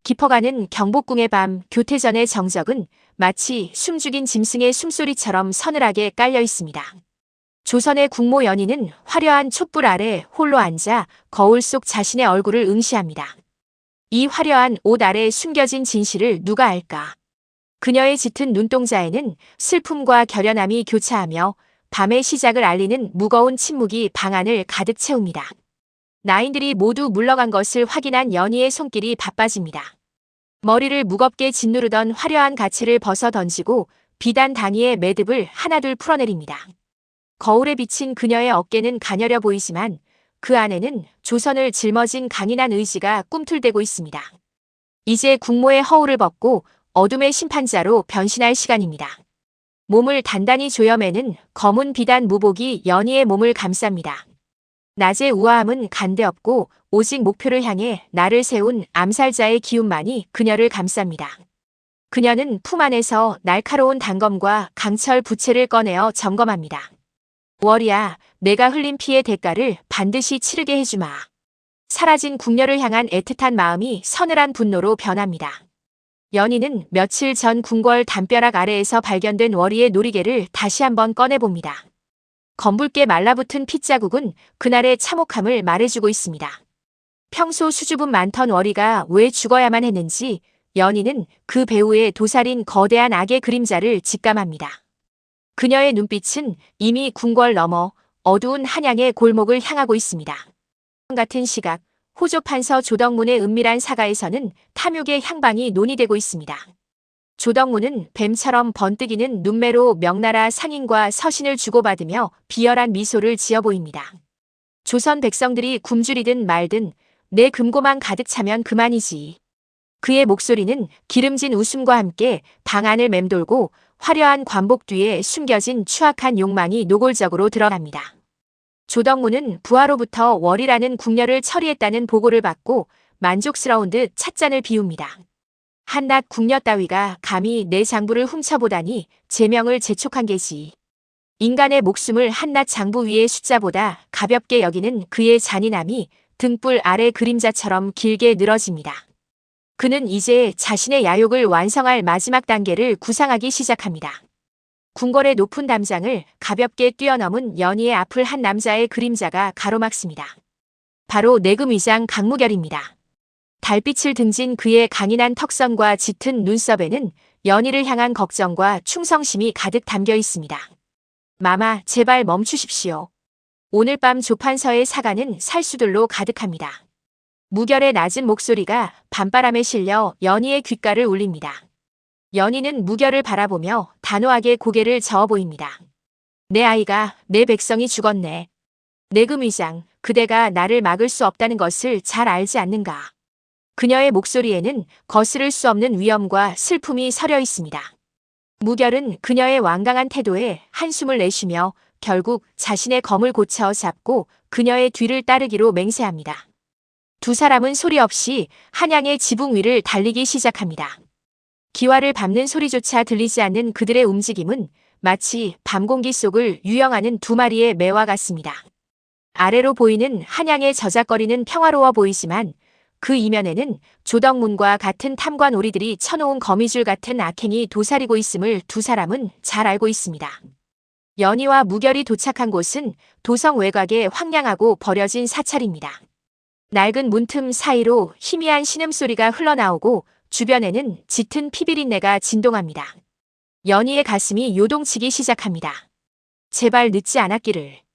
깊어가는 경복궁의 밤, 교태전의 정적은 마치 숨죽인 짐승의 숨소리처럼 서늘하게 깔려 있습니다. 조선의 국모 연희는 화려한 촛불 아래 홀로 앉아 거울 속 자신의 얼굴을 응시합니다. 이 화려한 옷 아래 숨겨진 진실을 누가 알까? 그녀의 짙은 눈동자에는 슬픔과 결연함이 교차하며 밤의 시작을 알리는 무거운 침묵이 방 안을 가득 채웁니다. 나인들이 모두 물러간 것을 확인한 연희의 손길이 바빠집니다. 머리를 무겁게 짓누르던 화려한 가채를 벗어 던지고 비단 당이의 매듭을 하나둘 풀어내립니다. 거울에 비친 그녀의 어깨는 가녀려 보이지만 그 안에는 조선을 짊어진 강인한 의지가 꿈틀대고 있습니다. 이제 국모의 허울을 벗고 어둠의 심판자로 변신할 시간입니다. 몸을 단단히 조여매는 검은 비단 무복이 연희의 몸을 감쌉니다. 낮의 우아함은 간데없고 오직 목표를 향해 나를 세운 암살자의 기운만이 그녀를 감쌉니다. 그녀는 품 안에서 날카로운 단검과 강철 부채를 꺼내어 점검합니다. 월이야, 내가 흘린 피의 대가를 반드시 치르게 해주마. 사라진 궁녀를 향한 애틋한 마음이 서늘한 분노로 변합니다. 연희는 며칠 전 궁궐 담벼락 아래에서 발견된 월이의 놀이개를 다시 한번 꺼내봅니다. 검붉게 말라붙은 핏자국은 그날의 참혹함을 말해주고 있습니다. 평소 수줍음 많던 월이가 왜 죽어야만 했는지 연희는 그 배후에 도사린 거대한 악의 그림자를 직감합니다. 그녀의 눈빛은 이미 궁궐 너머 어두운 한양의 골목을 향하고 있습니다. 같은 시각 호조 판서 조덕문의 은밀한 사가에서는 탐욕의 향방이 논의되고 있습니다. 조덕문은 뱀처럼 번뜩이는 눈매로 명나라 상인과 서신을 주고받으며 비열한 미소를 지어 보입니다. 조선 백성들이 굶주리든 말든 내 금고만 가득 차면 그만이지. 그의 목소리는 기름진 웃음과 함께 방 안을 맴돌고 화려한 관복 뒤에 숨겨진 추악한 욕망이 노골적으로 드러납니다. 조덕문은 부하로부터 월이라는 궁녀를 처리했다는 보고를 받고 만족스러운 듯 찻잔을 비웁니다. 한낱 궁녀 따위가 감히 내 장부를 훔쳐보다니 제명을 재촉한 게지. 인간의 목숨을 한낱 장부 위의 숫자보다 가볍게 여기는 그의 잔인함이 등불 아래 그림자처럼 길게 늘어집니다. 그는 이제 자신의 야욕을 완성할 마지막 단계를 구상하기 시작합니다. 궁궐의 높은 담장을 가볍게 뛰어넘은 연희의 앞을 한 남자의 그림자가 가로막습니다. 바로 내금위장 강무결입니다. 달빛을 등진 그의 강인한 턱선과 짙은 눈썹에는 연희를 향한 걱정과 충성심이 가득 담겨 있습니다. 마마, 제발 멈추십시오. 오늘 밤 조판서의 사가는 살수들로 가득합니다. 무결의 낮은 목소리가 밤바람에 실려 연희의 귓가를 울립니다. 연희는 무결을 바라보며 단호하게 고개를 저어 보입니다. 내 아이가, 내 백성이 죽었네. 내금위장, 그대가 나를 막을 수 없다는 것을 잘 알지 않는가. 그녀의 목소리에는 거스를 수 없는 위엄과 슬픔이 서려 있습니다. 무결은 그녀의 완강한 태도에 한숨을 내쉬며 결국 자신의 검을 고쳐 잡고 그녀의 뒤를 따르기로 맹세합니다. 두 사람은 소리 없이 한양의 지붕 위를 달리기 시작합니다. 기와를 밟는 소리조차 들리지 않는 그들의 움직임은 마치 밤 공기 속을 유영하는 두 마리의 매와 같습니다. 아래로 보이는 한양의 저작거리는 평화로워 보이지만 그 이면에는 조덕문과 같은 탐관 오리들이 쳐놓은 거미줄 같은 악행이 도사리고 있음을 두 사람은 잘 알고 있습니다. 연희와 무결이 도착한 곳은 도성 외곽의 황량하고 버려진 사찰입니다. 낡은 문틈 사이로 희미한 신음소리가 흘러나오고 주변에는 짙은 피비린내가 진동합니다. 연희의 가슴이 요동치기 시작합니다. 제발 늦지 않았기를.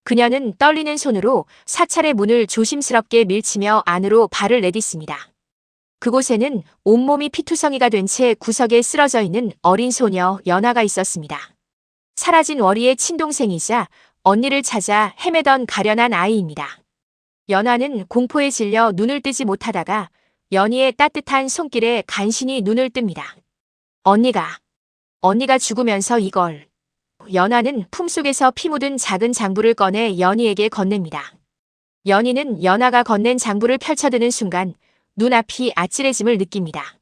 그녀는 떨리는 손으로 사찰의 문을 조심스럽게 밀치며 안으로 발을 내딛습니다. 그곳에는 온몸이 피투성이가 된 채 구석에 쓰러져 있는 어린 소녀 연화가 있었습니다. 사라진 월희의 친동생이자 언니를 찾아 헤매던 가련한 아이입니다. 연화는 공포에 질려 눈을 뜨지 못하다가 연희의 따뜻한 손길에 간신히 눈을 뜹니다. 언니가 죽으면서 이걸 연화는 품속에서 피 묻은 작은 장부를 꺼내 연희에게 건넵니다. 연희는 연화가 건넨 장부를 펼쳐드는 순간 눈앞이 아찔해짐을 느낍니다.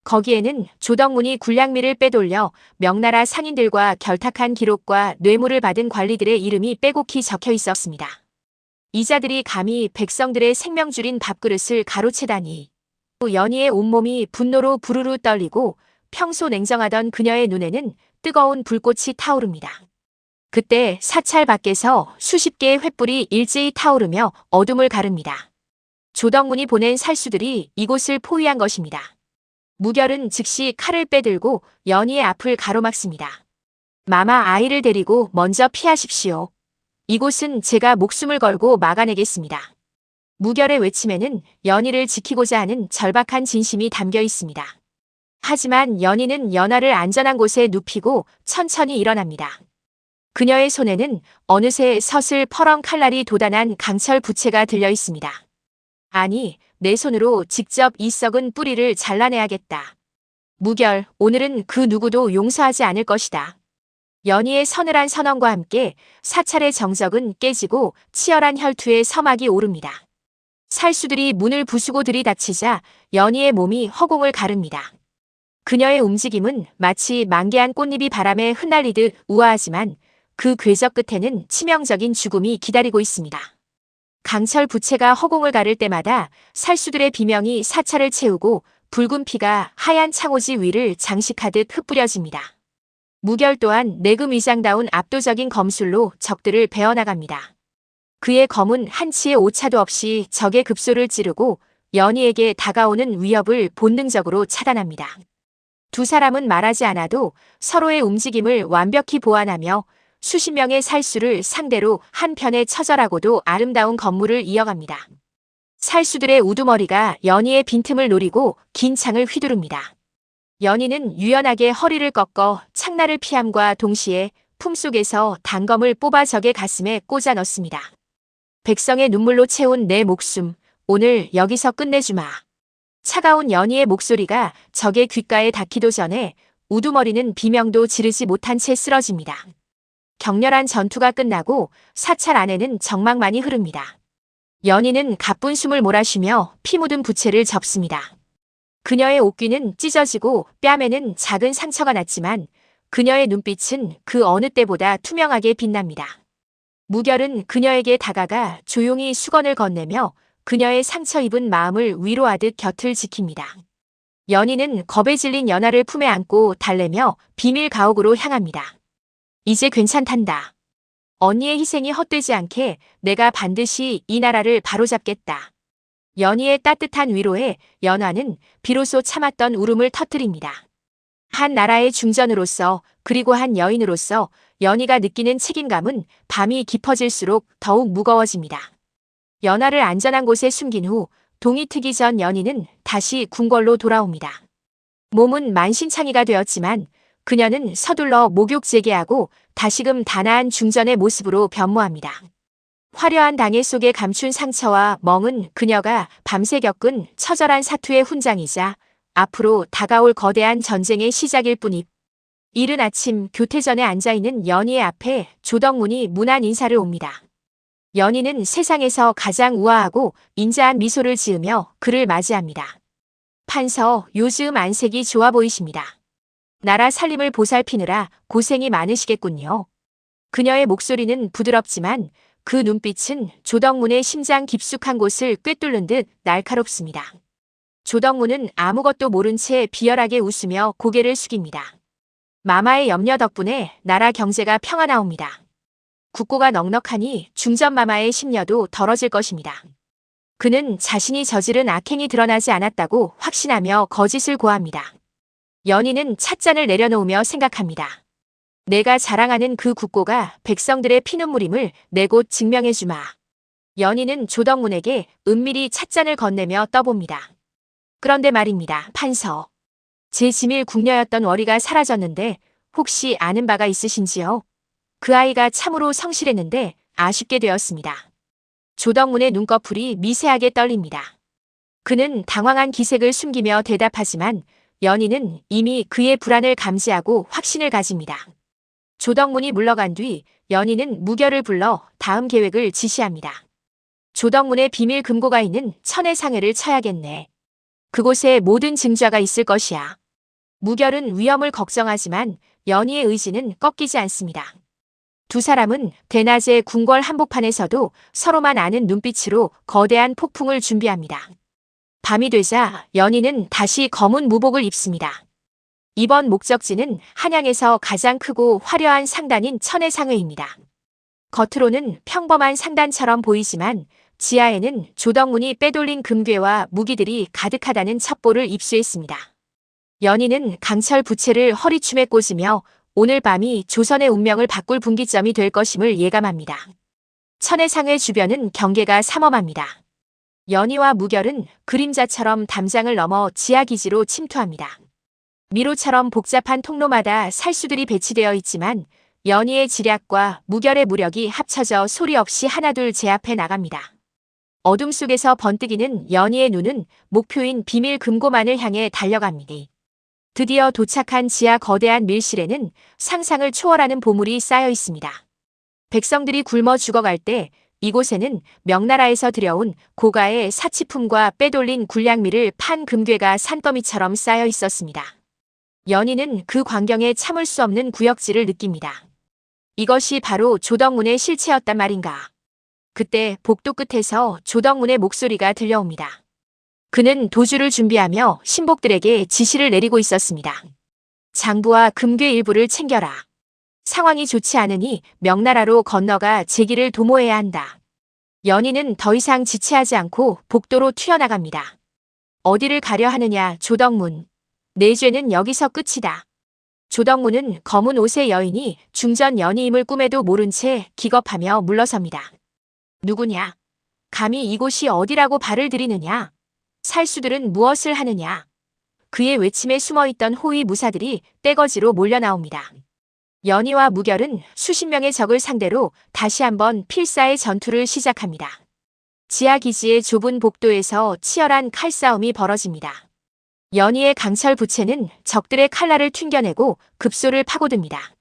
거기에는 조덕문이 군량미를 빼돌려 명나라 상인들과 결탁한 기록과 뇌물을 받은 관리들의 이름이 빼곡히 적혀 있었습니다. 이자들이 감히 백성들의 생명줄인 밥그릇을 가로채다니. 연희의 온몸이 분노로 부르르 떨리고 평소 냉정하던 그녀의 눈에는 뜨거운 불꽃이 타오릅니다. 그때 사찰 밖에서 수십 개의 횃불이 일제히 타오르며 어둠을 가릅니다. 조덕문이 보낸 살수들이 이곳을 포위한 것입니다. 무결은 즉시 칼을 빼들고 연희의 앞을 가로막습니다. 마마 아이를 데리고 먼저 피하십시오. 이곳은 제가 목숨을 걸고 막아내겠습니다. 무결의 외침에는 연희를 지키고자 하는 절박한 진심이 담겨 있습니다. 하지만 연희는 연화를 안전한 곳에 눕히고 천천히 일어납니다. 그녀의 손에는 어느새 서슬 퍼렁 칼날이 돋아난 강철 부채가 들려 있습니다. 아니, 내 손으로 직접 이 썩은 뿌리를 잘라내야겠다. 무결, 오늘은 그 누구도 용서하지 않을 것이다. 연희의 서늘한 선언과 함께 사찰의 정적은 깨지고 치열한 혈투의 서막이 오릅니다. 살수들이 문을 부수고 들이닥치자 연희의 몸이 허공을 가릅니다. 그녀의 움직임은 마치 만개한 꽃잎이 바람에 흩날리듯 우아하지만 그 궤적 끝에는 치명적인 죽음이 기다리고 있습니다. 강철 부채가 허공을 가를 때마다 살수들의 비명이 사찰을 채우고 붉은 피가 하얀 창호지 위를 장식하듯 흩뿌려집니다. 무결 또한 내금 위장다운 압도적인 검술로 적들을 베어나갑니다. 그의 검은 한치의 오차도 없이 적의 급소를 찌르고 연희에게 다가오는 위협을 본능적으로 차단합니다. 두 사람은 말하지 않아도 서로의 움직임을 완벽히 보완하며 수십 명의 살수를 상대로 한편의 처절하고도 아름다운 건물을 이어갑니다. 살수들의 우두머리가 연희의 빈틈을 노리고 긴 창을 휘두릅니다. 연희는 유연하게 허리를 꺾어 창날을 피함과 동시에 품속에서 단검을 뽑아 적의 가슴에 꽂아 넣습니다. 백성의 눈물로 채운 내 목숨, 오늘 여기서 끝내주마. 차가운 연희의 목소리가 적의 귓가에 닿기도 전에 우두머리는 비명도 지르지 못한 채 쓰러집니다. 격렬한 전투가 끝나고 사찰 안에는 정막만이 흐릅니다. 연희는 가쁜 숨을 몰아쉬며 피 묻은 부채를 접습니다. 그녀의 옷귀는 찢어지고 뺨에는 작은 상처가 났지만 그녀의 눈빛은 그 어느 때보다 투명하게 빛납니다. 무결은 그녀에게 다가가 조용히 수건을 건네며 그녀의 상처 입은 마음을 위로하듯 곁을 지킵니다. 연희는 겁에 질린 연화를 품에 안고 달래며 비밀 가옥으로 향합니다. 이제 괜찮단다. 언니의 희생이 헛되지 않게 내가 반드시 이 나라를 바로잡겠다. 연희의 따뜻한 위로에 연화는 비로소 참았던 울음을 터뜨립니다. 한 나라의 중전으로서 그리고 한 여인으로서 연희가 느끼는 책임감은 밤이 깊어질수록 더욱 무거워집니다. 연화를 안전한 곳에 숨긴 후 동이 트기 전 연희는 다시 궁궐로 돌아옵니다. 몸은 만신창이가 되었지만 그녀는 서둘러 목욕 재개하고 다시금 단아한 중전의 모습으로 변모합니다. 화려한 당해 속에 감춘 상처와 멍은 그녀가 밤새 겪은 처절한 사투의 훈장이자 앞으로 다가올 거대한 전쟁의 시작일 뿐입니다. 이른 아침 교태전에 앉아있는 연희의 앞에 조덕문이 문안 인사를 옵니다. 연희는 세상에서 가장 우아하고 인자한 미소를 지으며 그를 맞이합니다. 판서, 요즘 안색이 좋아 보이십니다. 나라 살림을 보살피느라 고생이 많으시겠군요. 그녀의 목소리는 부드럽지만 그 눈빛은 조덕문의 심장 깊숙한 곳을 꿰뚫는 듯 날카롭습니다. 조덕문은 아무것도 모른 채 비열하게 웃으며 고개를 숙입니다. 마마의 염려 덕분에 나라 경제가 평안하옵니다. 국고가 넉넉하니 중전마마의 심려도 덜어질 것입니다. 그는 자신이 저지른 악행이 드러나지 않았다고 확신하며 거짓을 고합니다. 연희는 찻잔을 내려놓으며 생각합니다. 내가 자랑하는 그 국고가 백성들의 피눈물임을 내 곧 증명해주마. 연희는 조덕문에게 은밀히 찻잔을 건네며 떠봅니다. 그런데 말입니다, 판서. 제 지밀 궁녀였던 월이가 사라졌는데 혹시 아는 바가 있으신지요? 그 아이가 참으로 성실했는데 아쉽게 되었습니다. 조덕문의 눈꺼풀이 미세하게 떨립니다. 그는 당황한 기색을 숨기며 대답하지만 연희는 이미 그의 불안을 감지하고 확신을 가집니다. 조덕문이 물러간 뒤 연희는 무결을 불러 다음 계획을 지시합니다. 조덕문의 비밀 금고가 있는 천해상회를 쳐야겠네. 그곳에 모든 증자가 있을 것이야. 무결은 위험을 걱정하지만 연희의 의지는 꺾이지 않습니다. 두 사람은 대낮에 궁궐 한복판에서도 서로만 아는 눈빛으로 거대한 폭풍을 준비합니다. 밤이 되자 연희는 다시 검은 무복을 입습니다. 이번 목적지는 한양에서 가장 크고 화려한 상단인 천해상회입니다. 겉으로는 평범한 상단처럼 보이지만 지하에는 조덕문이 빼돌린 금괴와 무기들이 가득하다는 첩보를 입수했습니다. 연희는 강철 부채를 허리춤에 꽂으며 오늘 밤이 조선의 운명을 바꿀 분기점이 될 것임을 예감합니다. 천해상회 주변은 경계가 삼엄합니다. 연희와 무결은 그림자처럼 담장을 넘어 지하기지로 침투합니다. 미로처럼 복잡한 통로마다 살수들이 배치되어 있지만 연희의 지략과 무결의 무력이 합쳐져 소리 없이 하나둘 제압해 나갑니다. 어둠 속에서 번뜩이는 연희의 눈은 목표인 비밀 금고만을 향해 달려갑니다. 드디어 도착한 지하 거대한 밀실에는 상상을 초월하는 보물이 쌓여 있습니다. 백성들이 굶어 죽어갈 때 이곳에는 명나라에서 들여온 고가의 사치품과 빼돌린 군량미를 판 금괴가 산더미처럼 쌓여 있었습니다. 연희는 그 광경에 참을 수 없는 구역질을 느낍니다. 이것이 바로 조덕문의 실체였단 말인가. 그때 복도 끝에서 조덕문의 목소리가 들려옵니다. 그는 도주를 준비하며 신복들에게 지시를 내리고 있었습니다. 장부와 금괴 일부를 챙겨라. 상황이 좋지 않으니 명나라로 건너가 제기를 도모해야 한다. 연희는 더 이상 지체하지 않고 복도로 튀어나갑니다. 어디를 가려 하느냐 조덕문. 내 죄는 여기서 끝이다. 조덕문은 검은 옷의 여인이 중전 연희임을 꿈에도 모른 채 기겁하며 물러섭니다. 누구냐? 감히 이곳이 어디라고 발을 들이느냐? 살수들은 무엇을 하느냐? 그의 외침에 숨어있던 호위 무사들이 떼거지로 몰려나옵니다. 연희와 무결은 수십 명의 적을 상대로 다시 한번 필사의 전투를 시작합니다. 지하기지의 좁은 복도에서 치열한 칼싸움이 벌어집니다. 연희의 강철 부채는 적들의 칼날을 튕겨내고 급소를 파고듭니다.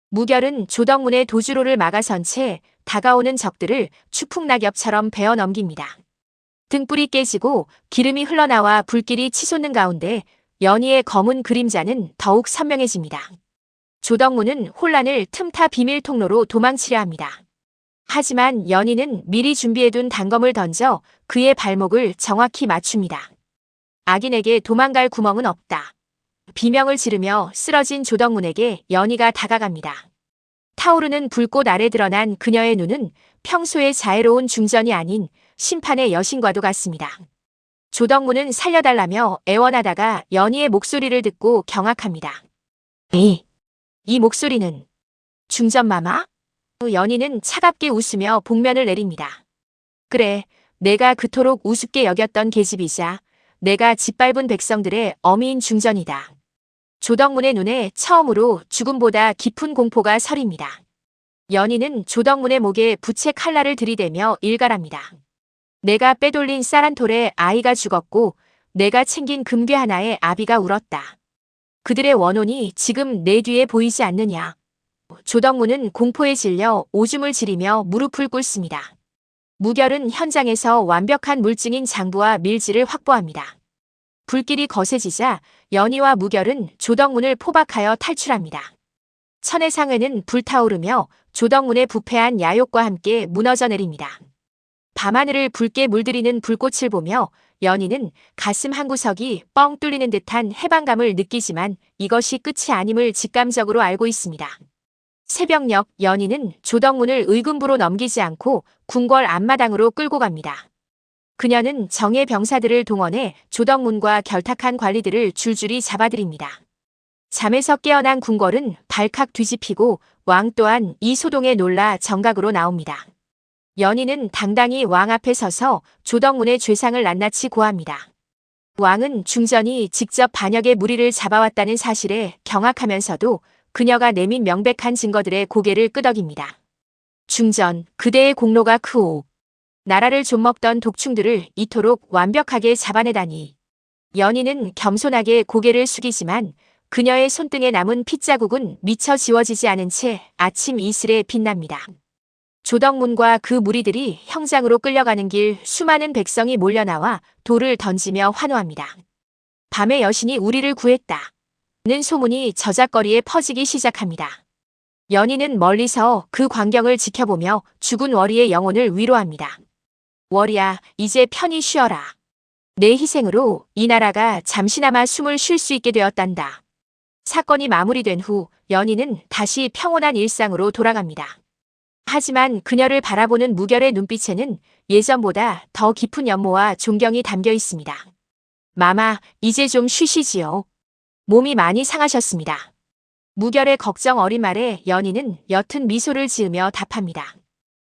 무결은 조덕문의 도주로를 막아선 채 다가오는 적들을 추풍낙엽처럼 베어 넘깁니다. 등불이 깨지고 기름이 흘러나와 불길이 치솟는 가운데 연희의 검은 그림자는 더욱 선명해집니다. 조덕문은 혼란을 틈타 비밀 통로로 도망치려 합니다. 하지만 연희는 미리 준비해둔 단검을 던져 그의 발목을 정확히 맞춥니다. 악인에게 도망갈 구멍은 없다. 비명을 지르며 쓰러진 조덕문에게 연희가 다가갑니다. 타오르는 불꽃 아래 드러난 그녀의 눈은 평소의 자애로운 중전이 아닌 심판의 여신과도 같습니다. 조덕문은 살려달라며 애원하다가 연희의 목소리를 듣고 경악합니다. 이 목소리는 중전마마? 연희는 차갑게 웃으며 복면을 내립니다. 그래, 내가 그토록 우습게 여겼던 계집이자 내가 짓밟은 백성들의 어미인 중전이다. 조덕문의 눈에 처음으로 죽음보다 깊은 공포가 서립니다. 연희는 조덕문의 목에 부채 칼날을 들이대며 일갈합니다. 내가 빼돌린 쌀한톨에 아이가 죽었고 내가 챙긴 금괴 하나에 아비가 울었다. 그들의 원혼이 지금 내 뒤에 보이지 않느냐. 조덕문은 공포에 질려 오줌을 지리며 무릎을 꿇습니다. 무결은 현장에서 완벽한 물증인 장부와 밀지를 확보합니다. 불길이 거세지자 연희와 무결은 조덕문을 포박하여 탈출합니다. 천해상회는 불타오르며 조덕문의 부패한 야욕과 함께 무너져 내립니다. 밤하늘을 붉게 물들이는 불꽃을 보며 연희는 가슴 한구석이 뻥 뚫리는 듯한 해방감을 느끼지만 이것이 끝이 아님을 직감적으로 알고 있습니다. 새벽녘 연희는 조덕문을 의금부로 넘기지 않고 궁궐 앞마당으로 끌고 갑니다. 그녀는 정예 병사들을 동원해 조덕문과 결탁한 관리들을 줄줄이 잡아들입니다. 잠에서 깨어난 궁궐은 발칵 뒤집히고 왕 또한 이 소동에 놀라 정각으로 나옵니다. 연희는 당당히 왕 앞에 서서 조덕문의 죄상을 낱낱이 고합니다. 왕은 중전이 직접 반역의 무리를 잡아왔다는 사실에 경악하면서도 그녀가 내민 명백한 증거들의 고개를 끄덕입니다. 중전, 그대의 공로가 크오. 나라를 좀먹던 독충들을 이토록 완벽하게 잡아내다니. 연희는 겸손하게 고개를 숙이지만 그녀의 손등에 남은 핏자국은 미처 지워지지 않은 채 아침 이슬에 빛납니다. 조덕문과 그 무리들이 형장으로 끌려가는 길 수많은 백성이 몰려나와 돌을 던지며 환호합니다. 밤의 여신이 우리를 구했다. 는 소문이 저작거리에 퍼지기 시작합니다. 연희는 멀리서 그 광경을 지켜보며 죽은 월희의 영혼을 위로합니다. 월희야, 이제 편히 쉬어라. 내 희생으로 이 나라가 잠시나마 숨을 쉴 수 있게 되었단다. 사건이 마무리된 후 연희는 다시 평온한 일상으로 돌아갑니다. 하지만 그녀를 바라보는 무결의 눈빛에는 예전보다 더 깊은 연모와 존경이 담겨 있습니다. 마마, 이제 좀 쉬시지요. 몸이 많이 상하셨습니다. 무결의 걱정 어린 말에 연희는 옅은 미소를 지으며 답합니다.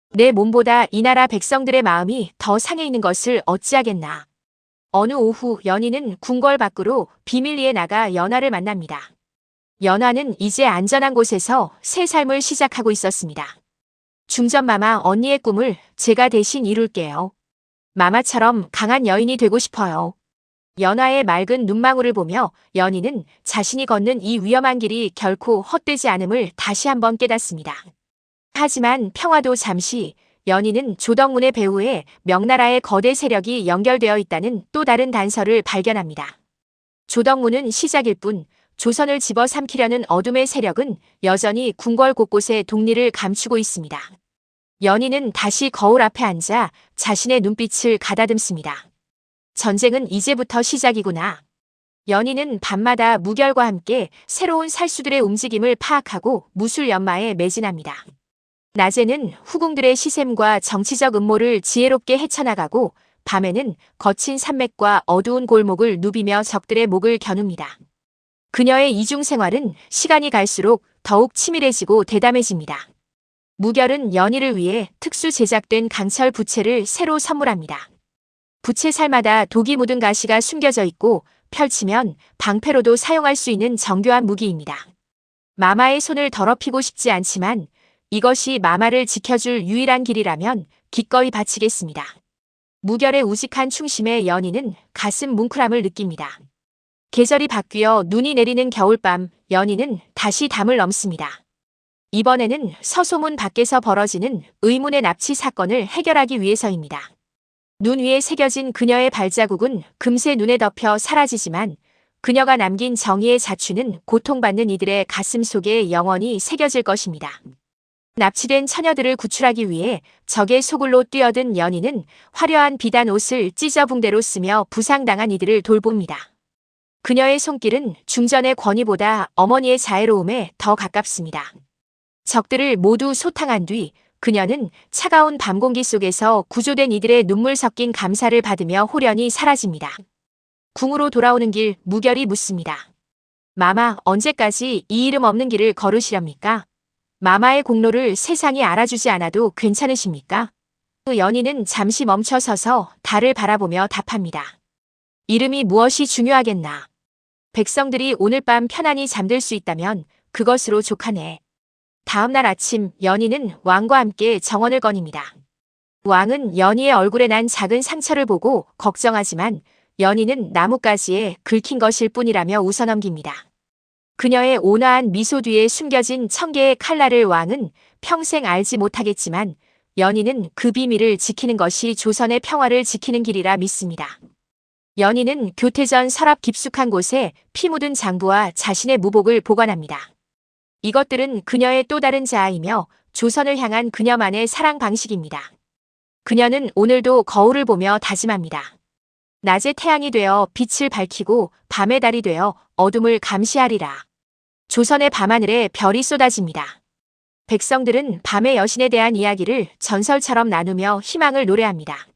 내 몸보다 이 나라 백성들의 마음이 더 상해 있는 것을 어찌하겠나. 어느 오후 연희는 궁궐 밖으로 비밀리에 나가 연하를 만납니다. 연하는 이제 안전한 곳에서 새 삶을 시작하고 있었습니다. 중전마마, 언니의 꿈을 제가 대신 이룰게요. 마마처럼 강한 여인이 되고 싶어요. 연하의 맑은 눈망울을 보며 연희는 자신이 걷는 이 위험한 길이 결코 헛되지 않음을 다시 한번 깨닫습니다. 하지만 평화도 잠시, 연희는 조덕문의 배후에 명나라의 거대 세력이 연결되어 있다는 또 다른 단서를 발견합니다. 조덕문은 시작일 뿐 조선을 집어삼키려는 어둠의 세력은 여전히 궁궐 곳곳에 독리를 감추고 있습니다. 연희는 다시 거울 앞에 앉아 자신의 눈빛을 가다듬습니다. 전쟁은 이제부터 시작이구나. 연희는 밤마다 무결과 함께 새로운 살수들의 움직임을 파악하고 무술 연마에 매진합니다. 낮에는 후궁들의 시샘과 정치적 음모를 지혜롭게 헤쳐나가고 밤에는 거친 산맥과 어두운 골목을 누비며 적들의 목을 겨눕니다. 그녀의 이중 생활은 시간이 갈수록 더욱 치밀해지고 대담해집니다. 무결은 연희를 위해 특수 제작된 강철 부채를 새로 선물합니다. 부채 살마다 독이 묻은 가시가 숨겨져 있고 펼치면 방패로도 사용할 수 있는 정교한 무기입니다. 마마의 손을 더럽히고 싶지 않지만 이것이 마마를 지켜줄 유일한 길이라면 기꺼이 바치겠습니다. 무결의 우직한 충심에 연희는 가슴 뭉클함을 느낍니다. 계절이 바뀌어 눈이 내리는 겨울밤, 연희는 다시 담을 넘습니다. 이번에는 서소문 밖에서 벌어지는 의문의 납치 사건을 해결하기 위해서입니다. 눈 위에 새겨진 그녀의 발자국은 금세 눈에 덮여 사라지지만 그녀가 남긴 정의의 자취는 고통받는 이들의 가슴 속에 영원히 새겨질 것입니다. 납치된 처녀들을 구출하기 위해 적의 소굴로 뛰어든 연희는 화려한 비단 옷을 찢어 붕대로 쓰며 부상당한 이들을 돌봅니다. 그녀의 손길은 중전의 권위보다 어머니의 자애로움에 더 가깝습니다. 적들을 모두 소탕한 뒤 그녀는 차가운 밤 공기 속에서 구조된 이들의 눈물 섞인 감사를 받으며 호련히 사라집니다. 궁으로 돌아오는 길 무결이 묻습니다. 마마, 언제까지 이 이름 없는 길을 걸으시렵니까? 마마의 공로를 세상이 알아주지 않아도 괜찮으십니까? 연희는 잠시 멈춰 서서 달을 바라보며 답합니다. 이름이 무엇이 중요하겠나. 백성들이 오늘 밤 편안히 잠들 수 있다면 그것으로 족하네. 다음 날 아침 연희는 왕과 함께 정원을 거닙니다. 왕은 연희의 얼굴에 난 작은 상처를 보고 걱정하지만 연희는 나뭇가지에 긁힌 것일 뿐이라며 웃어넘깁니다. 그녀의 온화한 미소 뒤에 숨겨진 1000개의 칼날을 왕은 평생 알지 못하겠지만 연희는 그 비밀을 지키는 것이 조선의 평화를 지키는 길이라 믿습니다. 연희는 교태전 서랍 깊숙한 곳에 피 묻은 장부와 자신의 무복을 보관합니다. 이것들은 그녀의 또 다른 자아이며 조선을 향한 그녀만의 사랑 방식입니다. 그녀는 오늘도 거울을 보며 다짐합니다. 낮에 태양이 되어 빛을 밝히고 밤의 달이 되어 어둠을 감시하리라. 조선의 밤하늘에 별이 쏟아집니다. 백성들은 밤의 여신에 대한 이야기를 전설처럼 나누며 희망을 노래합니다.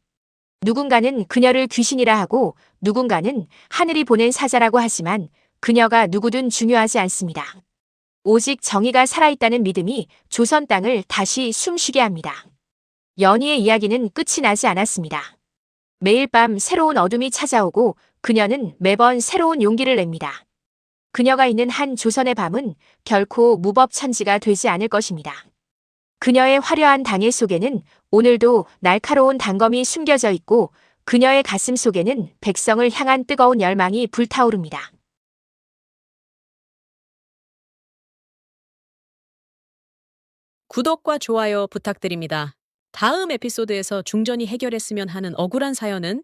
누군가는 그녀를 귀신이라 하고 누군가는 하늘이 보낸 사자라고 하지만 그녀가 누구든 중요하지 않습니다. 오직 정의가 살아있다는 믿음이 조선 땅을 다시 숨쉬게 합니다. 연희의 이야기는 끝이 나지 않았습니다. 매일 밤 새로운 어둠이 찾아오고 그녀는 매번 새로운 용기를 냅니다. 그녀가 있는 한 조선의 밤은 결코 무법천지가 되지 않을 것입니다. 그녀의 화려한 당해 속에는 오늘도 날카로운 단검이 숨겨져 있고 그녀의 가슴 속에는 백성을 향한 뜨거운 열망이 불타오릅니다. 구독과 좋아요 부탁드립니다. 다음 에피소드에서 중전이 해결했으면 하는 억울한 사연은